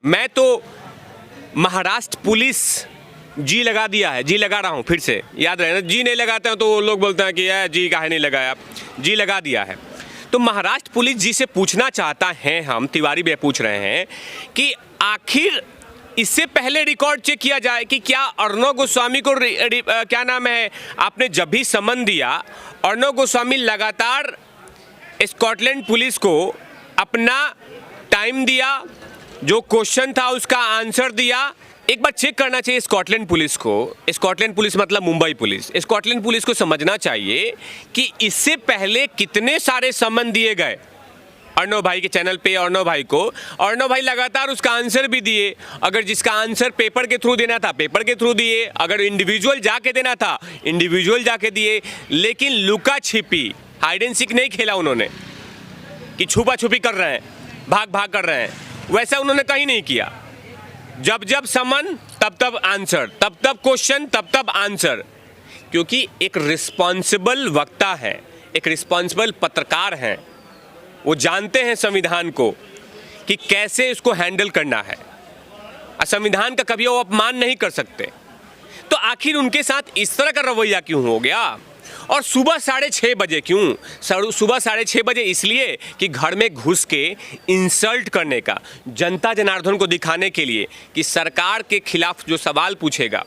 मैं तो महाराष्ट्र पुलिस जी लगा दिया है, जी लगा रहा हूँ, फिर से याद रहे ना, जी नहीं लगाते हैं तो लोग बोलते हैं कि यार जी काहे नहीं लगाया, जी लगा दिया है। तो महाराष्ट्र पुलिस जी से पूछना चाहता है, हम तिवारी भैया पूछ रहे हैं कि आखिर इससे पहले रिकॉर्ड चेक किया जाए कि क्या अर्णव गोस्वामी को क्या नाम है, आपने जब भी समन दिया, अर्णव गोस्वामी लगातार स्कॉटलैंड पुलिस को अपना टाइम दिया, जो क्वेश्चन था उसका आंसर दिया। एक बार चेक करना चाहिए स्कॉटलैंड पुलिस को। स्कॉटलैंड पुलिस मतलब मुंबई पुलिस। स्कॉटलैंड पुलिस को समझना चाहिए कि इससे पहले कितने सारे समन दिए गए अर्णव भाई के चैनल पे। अर्णव भाई को, अर्णव भाई लगातार उसका आंसर भी दिए। अगर जिसका आंसर पेपर के थ्रू देना था पेपर के थ्रू दिए, अगर इंडिविजुअल जाके देना था इंडिविजुअल जाके दिए। लेकिन लुका छिपी, हाइड एंड सीक नहीं खेला उन्होंने कि छुपा छुपी कर रहे हैं, भाग भाग कर रहे हैं, वैसा उन्होंने कहीं नहीं किया। जब जब समन तब तब आंसर, तब तब क्वेश्चन तब तब आंसर। क्योंकि एक रिस्पॉन्सिबल वक्ता है, एक रिस्पॉन्सिबल पत्रकार हैं, वो जानते हैं संविधान को कि कैसे इसको हैंडल करना है। संविधान का कभी वो अपमान नहीं कर सकते। तो आखिर उनके साथ इस तरह का रवैया क्यों हो गया? और सुबह 6:30 बजे क्यों? सुबह 6:30 बजे इसलिए कि घर में घुस के इंसल्ट करने का, जनता जनार्दन को दिखाने के लिए कि सरकार के खिलाफ जो सवाल पूछेगा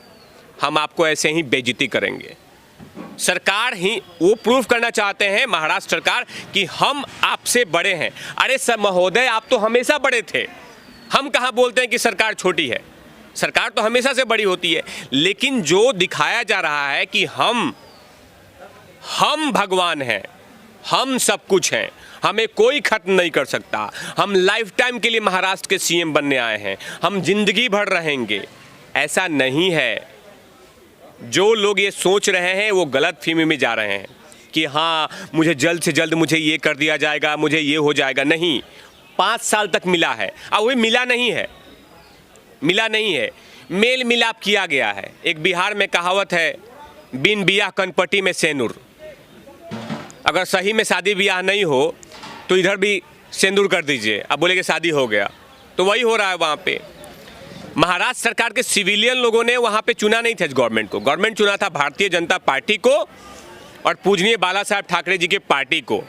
हम आपको ऐसे ही बेइज्जती करेंगे। सरकार ही वो प्रूफ करना चाहते हैं, महाराष्ट्र सरकार, कि हम आपसे बड़े हैं। अरे सर महोदय, आप तो हमेशा बड़े थे। हम कहाँ बोलते हैं कि सरकार छोटी है? सरकार तो हमेशा से बड़ी होती है। लेकिन जो दिखाया जा रहा है कि हम भगवान हैं, हम सब कुछ हैं, हमें कोई खत्म नहीं कर सकता, हम लाइफ टाइम के लिए महाराष्ट्र के सीएम बनने आए हैं, हम जिंदगी भर रहेंगे, ऐसा नहीं है। जो लोग ये सोच रहे हैं वो गलत फहमी में जा रहे हैं कि हाँ मुझे जल्द से जल्द मुझे ये कर दिया जाएगा, मुझे ये हो जाएगा। नहीं, 5 साल तक मिला है, अब वही मिला नहीं है, मिला नहीं है, मेल मिलाप किया गया है। एक बिहार में कहावत है, बिन बियाह कनपटी में सेनुर। अगर सही में शादी ब्याह नहीं हो तो इधर भी सेंदूर कर दीजिए, अब बोले कि शादी हो गया। तो वही हो रहा है वहाँ पे। महाराष्ट्र सरकार के सिविलियन लोगों ने वहाँ पे चुना नहीं था गवर्नमेंट को, गवर्नमेंट चुना था भारतीय जनता पार्टी को और पूजनीय बाला साहब ठाकरे जी के पार्टी को।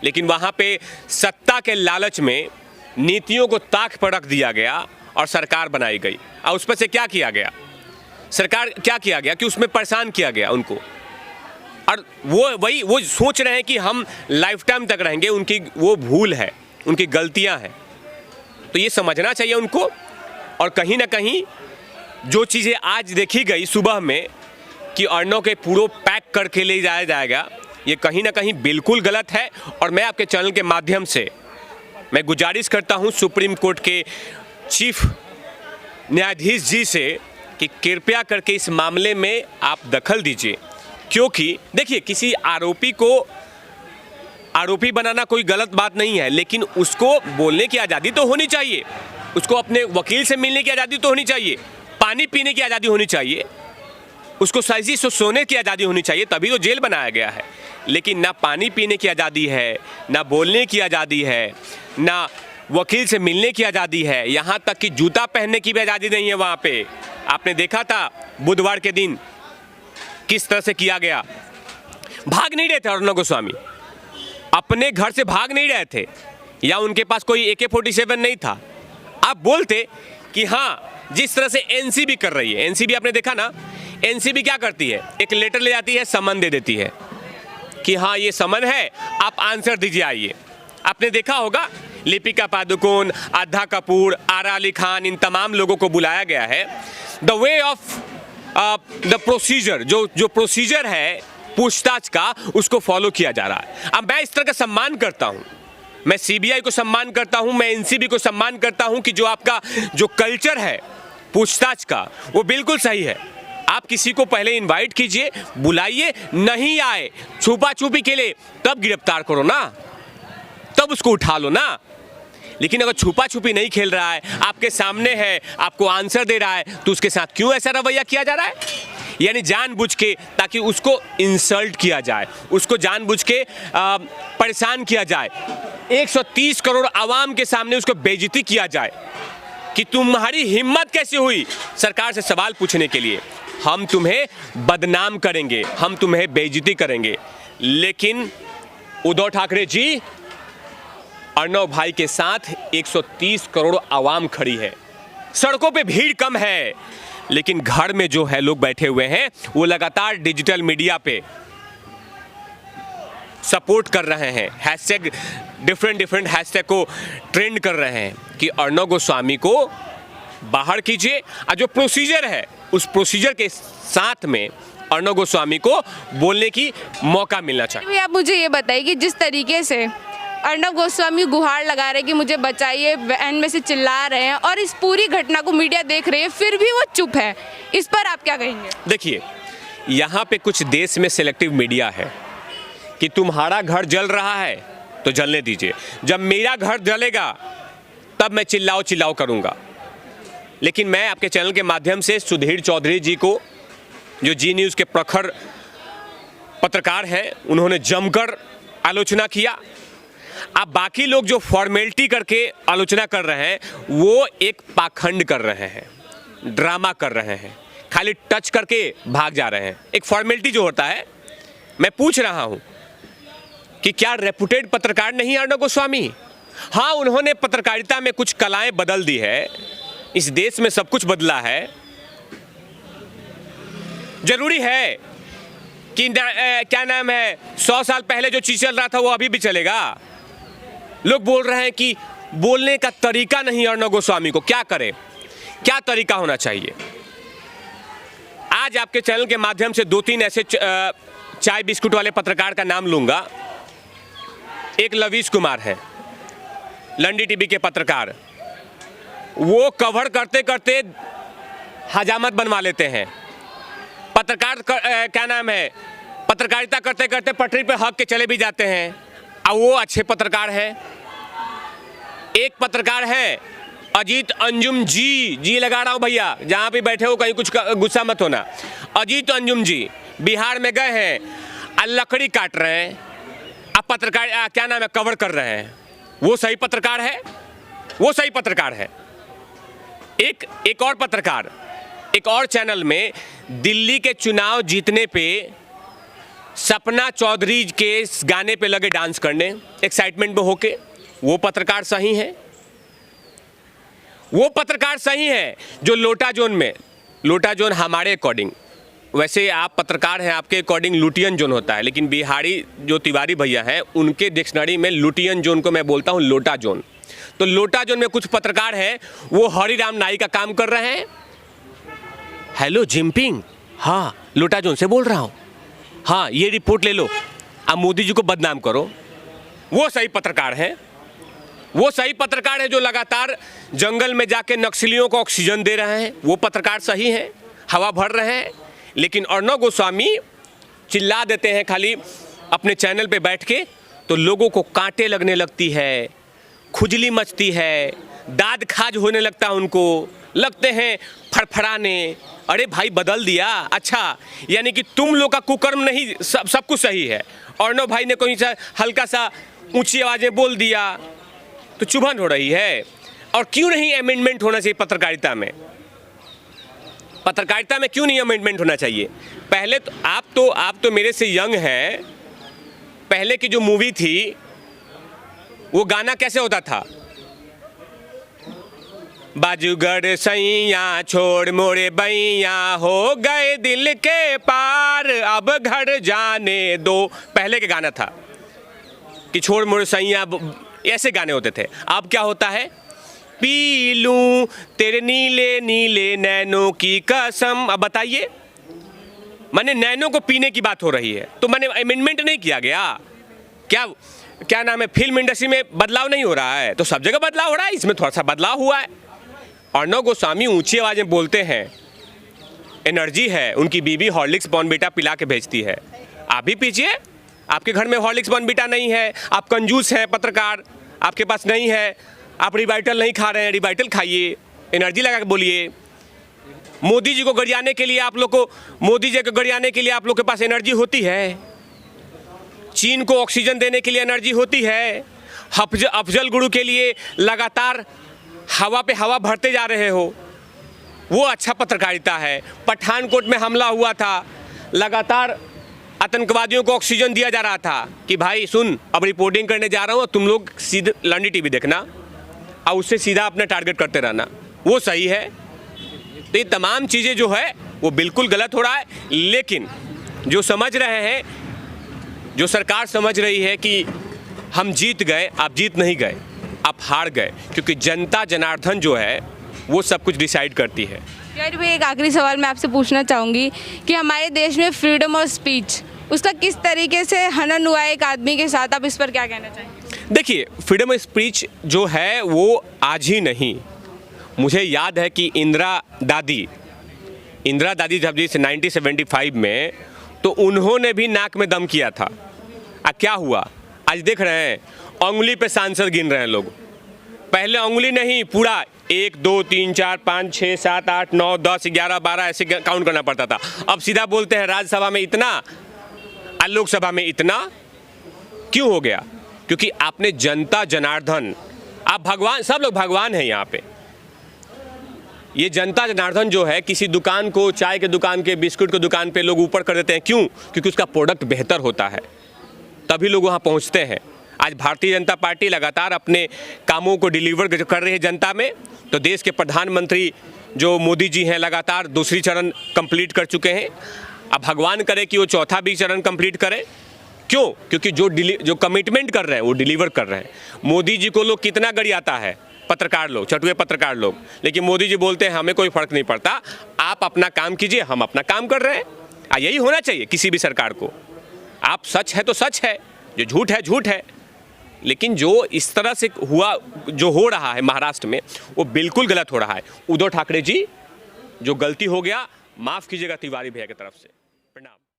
लेकिन वहाँ पे सत्ता के लालच में नीतियों को ताक पर रख दिया गया और सरकार बनाई गई। और उस पर से क्या किया गया? सरकार क्या किया गया कि उसमें परेशान किया गया उनको। और वो सोच रहे हैं कि हम लाइफ टाइम तक रहेंगे। उनकी वो भूल है, उनकी गलतियां हैं। तो ये समझना चाहिए उनको। और कहीं ना कहीं जो चीज़ें आज देखी गई सुबह में कि अर्णव के पूरा पैक करके ले जाया जाएगा, ये कहीं ना कहीं बिल्कुल गलत है। और मैं आपके चैनल के माध्यम से मैं गुजारिश करता हूँ सुप्रीम कोर्ट के चीफ न्यायाधीश जी से कि कृपया करके इस मामले में आप दखल दीजिए। क्योंकि देखिए, किसी आरोपी को आरोपी बनाना कोई गलत बात नहीं है, लेकिन उसको बोलने की आज़ादी तो होनी चाहिए, उसको अपने वकील से मिलने की आज़ादी तो होनी चाहिए, पानी पीने की आज़ादी होनी चाहिए, उसको सही से सोने की आज़ादी होनी चाहिए, तभी तो जेल बनाया गया है। लेकिन ना पानी पीने की आज़ादी है, ना बोलने की आज़ादी है, ना वकील से मिलने की आज़ादी है, यहाँ तक कि जूता पहनने की भी आज़ादी नहीं है वहाँ पे। आपने देखा था बुधवार के दिन किस तरह से किया गया। भाग नहीं रहे थे अर्णव गोस्वामी, अपने घर से भाग नहीं रहे थे, या उनके पास कोई AK-47 नहीं था। आप बोलते कि हाँ जिस तरह से एनसीबी कर रही है, एनसीबी आपने देखा ना, एनसीबी क्या करती है, एक लेटर ले जाती है, समन दे देती है कि हाँ ये समन है, आप आंसर दीजिए आइए। आपने देखा होगा लिपिका पादुकोण, आधा कपूर, आरा अली खान, इन तमाम लोगों को बुलाया गया है। The way of the procedure, जो प्रोसीजर है पूछताछ का, उसको फॉलो किया जा रहा है। अब मैं इस तरह का सम्मान करता हूँ, मैं CBI को सम्मान करता हूँ, मैं NCB को सम्मान करता हूँ कि जो आपका जो कल्चर है पूछताछ का वो बिल्कुल सही है। आप किसी को पहले इनवाइट कीजिए, बुलाइए, नहीं आए छुपा छुपी के लिए तब गिरफ्तार करो ना, तब उसको उठा लो ना। लेकिन अगर छुपा छुपी नहीं खेल रहा है, आपके सामने है, आपको आंसर दे रहा है, तो उसके साथ क्यों ऐसा रवैया किया जा रहा है? यानी जानबूझ के, ताकि उसको इंसल्ट किया जाए, उसको जानबूझ के परेशान किया जाए, 130 करोड़ आवाम के सामने उसको बेइज्जती किया जाए। कि तुम्हारी हिम्मत कैसे हुई सरकार से सवाल पूछने के लिए। हम तुम्हें बदनाम करेंगे, हम तुम्हें बेइज्जती करेंगे। लेकिन उद्धव ठाकरे जी, अर्णव भाई के साथ 130 करोड़ आवाम खड़ी है। सड़कों पे भीड़ कम है, लेकिन घर में जो है लोग बैठे हुए हैं वो लगातार डिजिटल मीडिया पे सपोर्ट कर रहे हैं, हैशटैग डिफरेंट हैशटैग को ट्रेंड कर रहे हैं कि अर्णव गोस्वामी को बाहर कीजिए। और जो प्रोसीजर है उस प्रोसीजर के साथ में अर्णव गोस्वामी को बोलने की मौका मिलना चाहिए। आप मुझे ये बताइए कि जिस तरीके से अर्णव गोस्वामी गुहार लगा रहे हैं कि मुझे बचाइए, वैन में से चिल्ला रहे हैं और इस पूरी घटना को मीडिया देख रही है, फिर भी वो चुप है, इस पर आप क्या कहेंगे? देखिए, यहाँ पे कुछ देश में सिलेक्टिव मीडिया है कि तुम्हारा घर जल रहा है तो जलने दीजिए, जब मेरा घर जलेगा तब मैं चिल्लाओ करूँगा। लेकिन मैं आपके चैनल के माध्यम से सुधीर चौधरी जी को, जो जी न्यूज़ के प्रखर पत्रकार हैं, उन्होंने जमकर आलोचना किया। अब बाकी लोग जो फॉर्मेलिटी करके आलोचना कर रहे हैं वो एक पाखंड कर रहे हैं, ड्रामा कर रहे हैं, खाली टच करके भाग जा रहे हैं। एक फॉर्मेलिटी जो होता है, मैं पूछ रहा हूं कि क्या रेपुटेड पत्रकार नहीं अर्णव गोस्वामी? हाँ, उन्होंने पत्रकारिता में कुछ कलाएं बदल दी है, इस देश में सब कुछ बदला है। जरूरी है कि क्या नाम है, 100 साल पहले जो चीज चल रहा था वो अभी भी चलेगा? लोग बोल रहे हैं कि बोलने का तरीका नहीं अर्णव गोस्वामी को, क्या करे, क्या तरीका होना चाहिए? आज आपके चैनल के माध्यम से 2-3 ऐसे चाय बिस्कुट वाले पत्रकार का नाम लूंगा। एक लवीश कुमार है, लंडी टीवी के पत्रकार, वो कवर करते करते हजामत बनवा लेते हैं। क्या नाम है, पत्रकारिता करते करते पटरी पे हक के चले भी जाते हैं, और वो अच्छे पत्रकार हैं। एक पत्रकार है अजीत अंजुम जी लगा रहा हूँ भैया, जहाँ पे बैठे हो कहीं कुछ गुस्सा मत होना। अजीत अंजुम जी बिहार में गए हैं, लकड़ी काट रहे हैं, अब पत्रकार क्या नाम है, कवर कर रहे हैं। वो सही पत्रकार है? वो सही पत्रकार है? एक और पत्रकार एक और चैनल में दिल्ली के चुनाव जीतने पे सपना चौधरी के गाने पे लगे डांस करने, एक्साइटमेंट में होके, वो पत्रकार सही है? वो पत्रकार सही है जो लोटा जोन हमारे अकॉर्डिंग, वैसे आप पत्रकार हैं, आपके अकॉर्डिंग लुटियन जोन होता है, लेकिन बिहारी जो तिवारी भैया हैं उनके डिक्शनरी में लुटियन जोन को मैं बोलता हूं लोटा जोन। तो लोटा जोन में कुछ पत्रकार हैं, वो हरिराम नाई का काम कर रहे हैं। हेलो जिनपिंग, हाँ लोटा जोन से बोल रहा हूँ, हाँ ये रिपोर्ट ले लो, अब मोदी जी को बदनाम करो। वो सही पत्रकार है? वो सही पत्रकार है जो लगातार जंगल में जाके नक्सलियों को ऑक्सीजन दे रहे हैं? वो पत्रकार सही हैं, हवा भर रहे हैं? लेकिन अर्णव गोस्वामी चिल्ला देते हैं खाली अपने चैनल पे बैठ के, तो लोगों को कांटे लगने लगती है, खुजली मचती है, दाद खाज होने लगता है, उनको लगते हैं फड़फड़ाने। अरे भाई बदल दिया, अच्छा यानी कि तुम लोग का कुकर्म नहीं, सब कुछ सही है। अर्णव भाई ने कोई सा हल्का सा ऊंची आवाज़ें बोल दिया तो चुभन हो रही है। और क्यों नहीं अमेंडमेंट होना चाहिए पत्रकारिता में? पत्रकारिता में क्यों नहीं अमेंडमेंट होना चाहिए? पहले तो आप तो मेरे से यंग हैं, पहले की जो मूवी थी वो गाना कैसे होता था? बाजूगर सैया छोड़ मोरे बैया, हो गए दिल के पार अब घर जाने दो, पहले के गाना था कि छोड़ मोरे सैया, ऐसे गाने होते थे। अब क्या होता है? पी लूं तेरे नीले नीले नैनों की कसम। अब बताइए, मैंने नैनों को पीने की बात हो रही है, तो मैंने अमेंडमेंट नहीं किया गया क्या नाम है, फिल्म इंडस्ट्री में बदलाव नहीं हो रहा है? तो सब जगह बदलाव हो रहा है, इसमें थोड़ा सा बदलाव हुआ है। अर्णव गोस्वामी ऊंची आवाज़ में बोलते हैं, एनर्जी है, उनकी बीवी हॉर्लिक्स बॉर्नविटा पिला के भेजती है, आप भी पीजिए। आपके घर में हॉर्लिक्स बॉर्नविटा नहीं है, आप कंजूस हैं पत्रकार, आपके पास नहीं है, आप रिवाइटल नहीं खा रहे हैं, रिवाइटल खाइए, एनर्जी लगा के बोलिए। मोदी जी को गरियाने के लिए आप लोग को, मोदी जी को गरियाने के लिए आप लोग के पास एनर्जी होती है? चीन को ऑक्सीजन देने के लिए एनर्जी होती है? अफजल गुरु के लिए लगातार हवा पे हवा भरते जा रहे हो, वो अच्छा पत्रकारिता है। पठानकोट में हमला हुआ था, लगातार आतंकवादियों को ऑक्सीजन दिया जा रहा था कि भाई सुन, अब रिपोर्टिंग करने जा रहा हूँ, तुम लोग सीधे लंडी टीवी देखना और उससे सीधा अपना टारगेट करते रहना, वो सही है। तो ये तमाम चीज़ें जो है वो बिल्कुल गलत हो रहा है। लेकिन जो समझ रहे हैं, जो सरकार समझ रही है कि हम जीत गए, आप जीत नहीं गए, आप हार गए, क्योंकि जनता जनार्दन जो है वो सब कुछ डिसाइड करती है। यार भाई, एक आखिरी सवाल मैं आपसे पूछना चाहूँगी कि हमारे देश में फ्रीडम ऑफ स्पीच, उसका किस तरीके से हनन हुआ है एक आदमी के साथ, आप इस पर क्या कहना चाहेंगे? देखिए, फ्रीडम ऑफ स्पीच जो है वो आज ही नहीं, मुझे याद है कि इंदिरा दादी जब जी 1975 में, तो उन्होंने भी नाक में दम किया था। क्या हुआ आज देख रहे हैं, उंगली पे सांसद गिन रहे हैं लोग। पहले उंगली नहीं, पूरा 1 2 3 4 5 6 7 8 9 10 11 12 ऐसे काउंट करना पड़ता था। अब सीधा बोलते हैं राज्यसभा में इतना और लोकसभा में इतना। क्यों हो गया? क्योंकि आपने जनता जनार्दन, आप भगवान, सब लोग भगवान हैं यहाँ पे। ये जनता जनार्दन जो है, किसी दुकान को, चाय के दुकान के, बिस्कुट के दुकान पे लोग ऊपर कर देते हैं। क्यों? क्योंकि उसका प्रोडक्ट बेहतर होता है, तभी लोग वहाँ पहुँचते हैं। आज भारतीय जनता पार्टी लगातार अपने कामों को डिलीवर कर रही है जनता में। तो देश के प्रधानमंत्री जो मोदी जी हैं, लगातार दूसरी चरण कंप्लीट कर चुके हैं। अब भगवान करे कि वो चौथा भी चरण कंप्लीट करें। क्यों? क्योंकि जो कमिटमेंट कर रहे हैं वो डिलीवर कर रहे हैं। मोदी जी को लोग कितना गरियाता है, पत्रकार लोग, चटुए पत्रकार लोग, लेकिन मोदी जी बोलते हैं हमें कोई फर्क नहीं पड़ता, आप अपना काम कीजिए, हम अपना काम कर रहे हैं। यही होना चाहिए किसी भी सरकार को। आप सच है तो सच है, जो झूठ है झूठ है। लेकिन जो इस तरह से हुआ, जो हो रहा है महाराष्ट्र में, वो बिल्कुल गलत हो रहा है। उद्धव ठाकरे जी, जो गलती हो गया, माफ़ कीजिएगा तिवारी भैया की तरफ से।